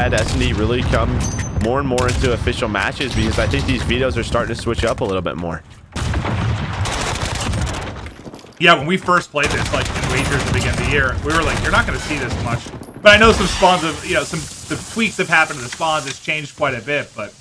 had S&D really come more and more into official matches, because I think these vetoes are starting to switch up a little bit more. Yeah, when we first played this, like in wagers at the beginning of the year, we were like, you're not going to see this much. But I know some spawns have, you know, some tweaks have happened to the spawns. It's changed quite a bit, but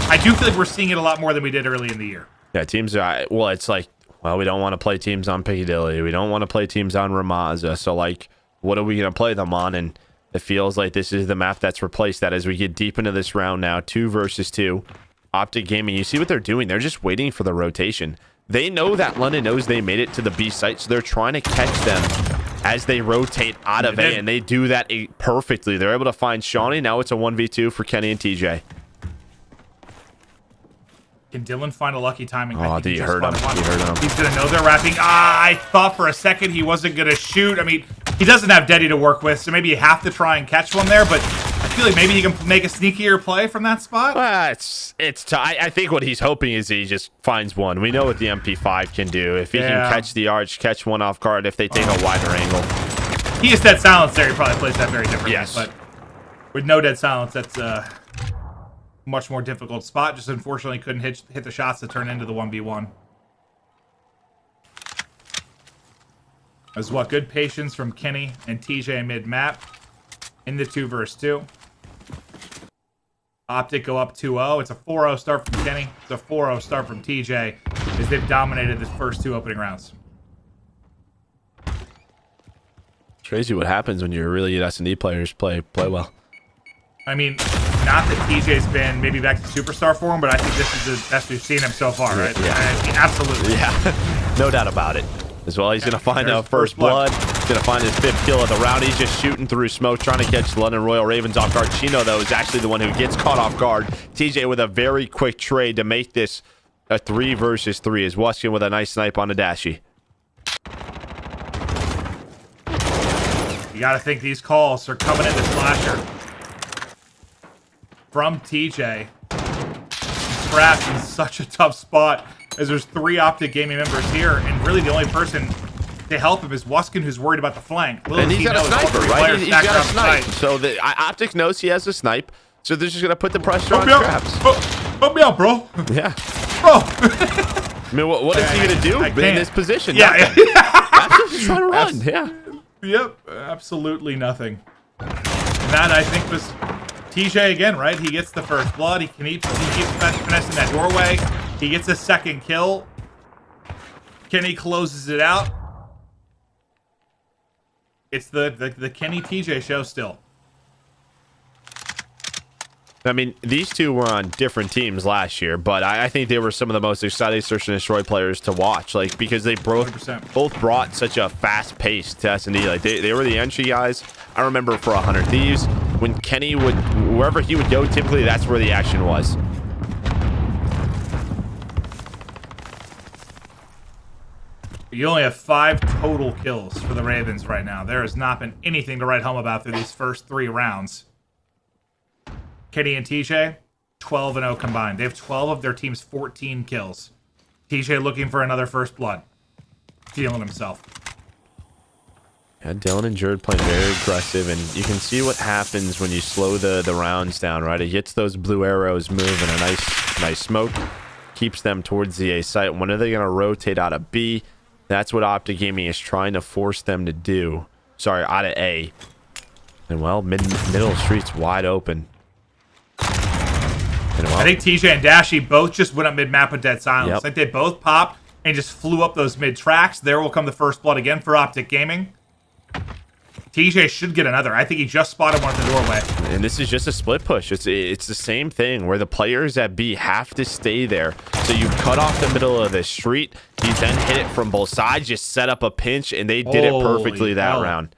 I do feel like we're seeing it a lot more than we did early in the year. Yeah, teams are, well, it's like, well, we don't want to play teams on Piccadilly. We don't want to play teams on Ramaza. So, like, what are we going to play them on? And it feels like this is the map that's replaced that as we get deep into this round now. 2 versus 2. OpTic Gaming, you see what they're doing. They're just waiting for the rotation. They know that London knows they made it to the B site, so they're trying to catch them as they rotate out of A, and they do that perfectly. They're able to find Shawnee. Now it's a 1v2 for Kenny and TJ. Can Dylan find a lucky timing? Oh, you heard him. You heard him. He's going to know they're wrapping. I thought for a second he wasn't going to shoot. I mean, he doesn't have Deddy to work with, so maybe you have to try and catch one there, but I feel like maybe he can make a sneakier play from that spot. I think what he's hoping is he just finds one. We know what the MP5 can do. If he can catch the arch, catch one off guard, if they take a wider angle. He is dead silence there. He probably plays that very differently. Yes. But with no dead silence, that's a much more difficult spot. Just unfortunately couldn't hit the shots to turn into the 1v1. As what, good patience from Kenny and TJ mid-map in the 2 versus 2. OpTic go up 2-0. It's a 4-0 start from Kenny. It's a 4-0 start from TJ as they've dominated the first 2 opening rounds. It's crazy what happens when your really good S&D players play well. I mean, not that TJ's been maybe back to superstar form, but I think this is the best we've seen him so far, right? Yeah. I mean, absolutely. Yeah, no doubt about it. As well, he's going to find a first blood. He's going to find his 5th kill of the round. He's just shooting through smoke, trying to catch London Royal Ravens off guard. Chino, though, is actually the one who gets caught off guard. TJ with a very quick trade to make this a 3 versus 3. Is Wuskin with a nice snipe on the Dashi. You got to think these calls are coming into Slasher. From TJ. Trapped in such a tough spot as there's 3 OpTic Gaming members here, and really the only person to help him is Wuskin, who's worried about the flank. And he's got a sniper, right? He's got a snipe. So the OpTic knows he has a snipe, so they're just going to put the pressure on Traps. Help me out, bro. Yeah. Bro. I mean, what is he going to do in this position? Yeah. Absolutely trying to run. Yeah. Yep. Absolutely nothing. And that, I think, was TJ again, right? He gets the first blood. He keeps finessing that doorway. He gets a 2nd kill. Kenny closes it out. It's the Kenny TJ show still. I mean, these two were on different teams last year, but I think they were some of the most exciting Search and Destroy players to watch, like, because they both brought such a fast pace to S&D. Like, they were the entry guys. I remember for 100 Thieves, when Kenny would, wherever he would go, typically that's where the action was. You only have 5 total kills for the Ravens right now. There has not been anything to write home about through these first 3 rounds. Kenny and TJ, 12-0 combined. They have 12 of their team's 14 kills. TJ looking for another first blood. Feeling himself. Yeah, Dylan and Jared playing very aggressive, and you can see what happens when you slow the rounds down, right? It gets those blue arrows moving, a nice smoke. Keeps them towards the A site. When are they going to rotate out of B? That's what OpTic Gaming is trying to force them to do. Sorry, out of A. And, well, middle street's wide open. I think TJ and Dashi both just went up mid-map with dead silence. Yep. I think they both popped and just flew up those mid-tracks. There will come the first blood again for OpTic Gaming. TJ should get another. I think he just spotted one at the doorway. And this is just a split push. It's the same thing where the players at B have to stay there. So you cut off the middle of the street. You then hit it from both sides. Just set up a pinch, and they did it perfectly that round.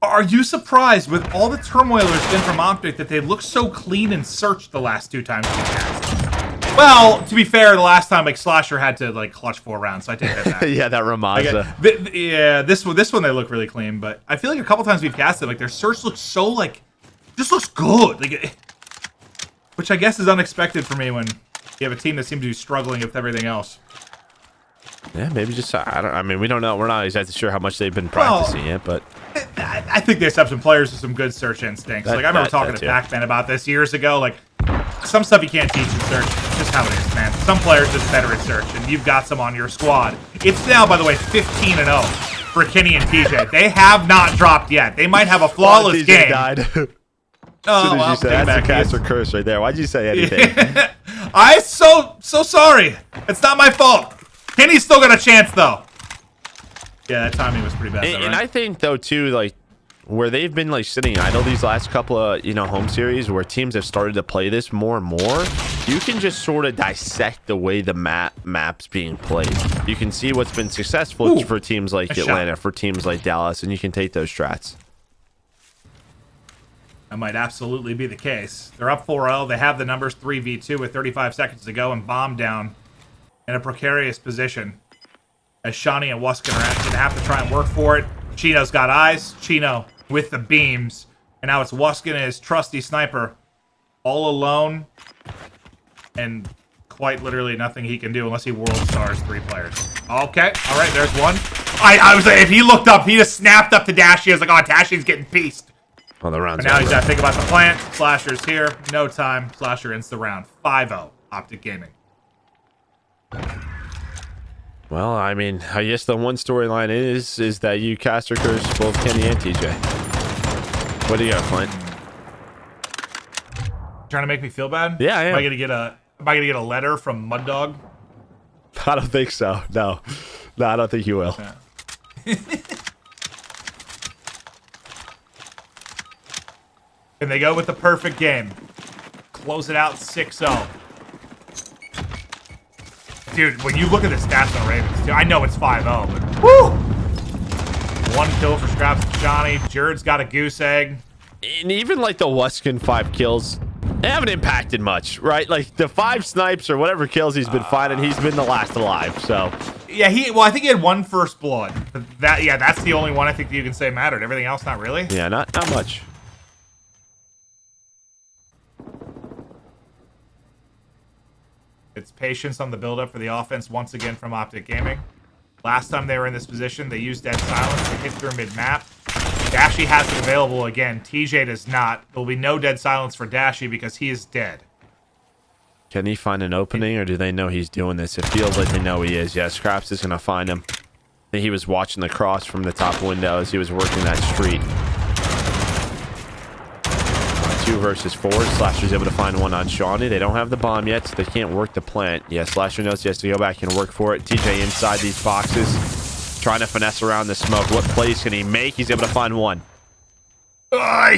Are you surprised with all the turmoil there's been from OpTic that they look so clean and searched the last 2 times we passed? Well, to be fair, the last time Slasher had to clutch 4 rounds, so I take that back. Yeah, that Ramaza. Yeah, this one they look really clean, but I feel like a couple times we've casted, their search looks so just looks good, which I guess is unexpected for me when you have a team that seems to be struggling with everything else. Yeah, maybe just I mean, we don't know. We're not exactly sure how much they've been practicing it, but I I think they just have some players with some good search instincts. Like I remember talking to Pac-Man about this years ago. Like some stuff you can't teach in search. It's just how it is, man. Some players just better at search, and you've got some on your squad. It's now, by the way, 15-0 for Kenny and TJ. They have not dropped yet. They might have a flawless game. Died. Oh, well, you said that's a caster curse right there. Why'd you say anything? I'm so sorry. It's not my fault. Kenny's still got a chance, though. Yeah, that timing was pretty bad. And I think, though, too, like, where they've been, like, sitting idle these last couple of, home series where teams have started to play this more and more, you can just sort of dissect the way the map's being played. You can see what's been successful for teams like Atlanta, for teams like Dallas, and you can take those strats. That might absolutely be the case. They're up 4-0. They have the numbers 3v2 with 35 seconds to go and bomb down in a precarious position. As Shawnee and Wuskin are going to have to try and work for it. Chino's got eyes. Chino with the beams. And now it's Wuskin and his trusty sniper all alone. And quite literally nothing he can do unless he world stars 3 players. Okay. All right, there's one. I was like, if he looked up, he just snapped up to Dashy. I was like, oh, Dashy's getting pieced. Oh, the round's but now over. He's got to think about the plant. Slasher's here. No time. Slasher ends the round. 5-0. OpTic Gaming. Well, I mean, I guess the one storyline is that you caster curse both Kenny and TJ. What do you got, Clint? Trying to make me feel bad? Yeah, I am. Am I gonna get a letter from Mud Dog? I don't think so. No, I don't think you will. Yeah. Can they go with the perfect game? Close it out 6-0. Dude, when you look at the stats on Ravens, dude, I know it's 5-0, but woo! 1 kill for Scraps and Johnny. Jared's got a goose egg. And even like the Wuskin 5 kills, they haven't impacted much, right? Like the 5 snipes or whatever kills he's been finding, he's been the last alive. So yeah, I think he had 1 first blood. But that's the only one I think that you can say mattered. Everything else, not really. yeah, not much. It's patience on the build-up for the offense once again from OpTic Gaming. Last time they were in this position, they used Dead Silence to hit through mid-map. Dashy has it available again. TJ does not. There will be no Dead Silence for Dashy because he is dead. Can he find an opening, or do they know he's doing this? It feels like they know he is. Yeah, Scraps is going to find him. I think he was watching the cross from the top window as he was working that street. 2 versus 4. Slasher's able to find one on Shawnee. They don't have the bomb yet, so they can't work the plant. Yeah, Slasher knows he has to go back and work for it. TJ inside these boxes, trying to finesse around the smoke. What plays can he make? He's able to find one.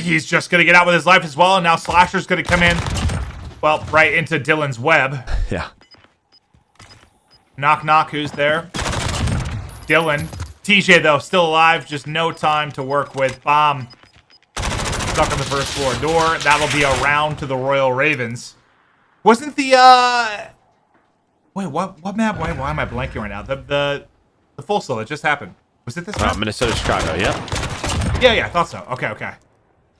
He's just going to get out with his life as well, and now Slasher's going to come in, well, right into Dylan's web. Yeah. Knock, knock, who's there? Dylan. TJ, though, still alive. Just no time to work with. Bomb stuck on the first floor door. That'll be a round to the Royal Ravens. Wasn't the, Wait, what map? Why am I blanking right now? The full solo that just happened. Was it this map? Minnesota, Chicago, yep. Yeah, I thought so. Okay.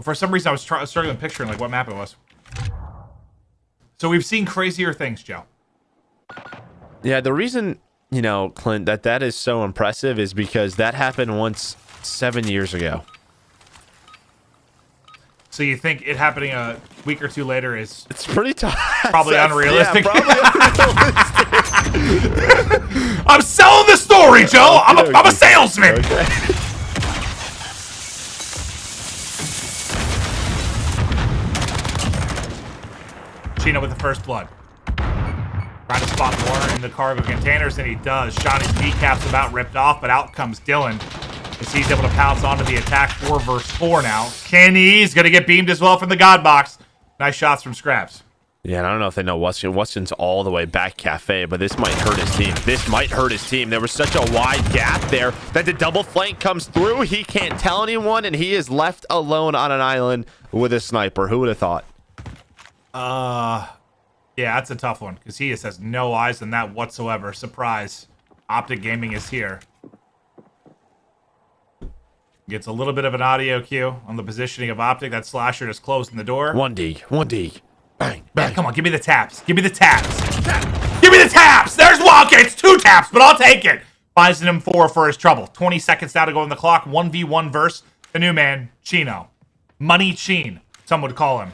For some reason, I was struggling picturing, like, what map it was. So we've seen crazier things, Joe. Yeah, the reason, Clint, that is so impressive is because that happened once 7 years ago. So you think it happening a week or 2 later is... It's pretty tough. Probably unrealistic. Yeah, probably unrealistic. I'm selling the story, Joe! I'm a salesman! Okay. Chino with the first blood. Trying to spot more in the cargo containers than he does. Shawnee's kneecap's about ripped off, but out comes Dylan. As he's able to pounce onto the attack 4 versus 4 now. Kenny's going to get beamed as well from the God Box. Nice shots from Scraps. Yeah, and I don't know if they know Wuskin. Wuskin's all the way back cafe, but this might hurt his team. This might hurt his team. There was such a wide gap there that the double flank comes through. He can't tell anyone, and he is left alone on an island with a sniper. Who would have thought? Yeah, that's a tough one, because he just has no eyes on that whatsoever. Surprise. OpTic Gaming is here. Gets a little bit of an audio cue on the positioning of OpTic. That Slasher just closing the door. One dig. Bang, bang. Yeah, come on, give me the taps. Give me the taps. Give me the taps! There's one! Okay, it's 2 taps, but I'll take it. Buys him 4 for his trouble. 20 seconds now to go on the clock. 1v1 verse. The new man, Chino. Money Chin, some would call him.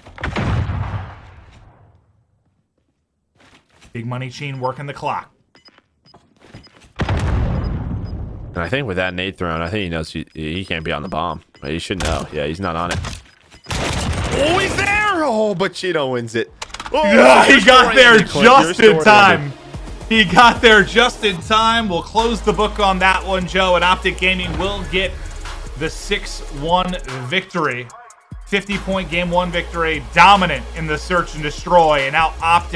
Big Money Chin working the clock. And I think with that nade thrown, I think he knows he can't be on the bomb. He should know. Yeah, he's not on it. Oh, he's there! Oh, but Chino wins it. Oh, yeah, he got there just in time. He got there just in time. We'll close the book on that one, Joe, and OpTic Gaming will get the 6-1 victory. 50-point game 1 victory, dominant in the search and destroy, and now OpTic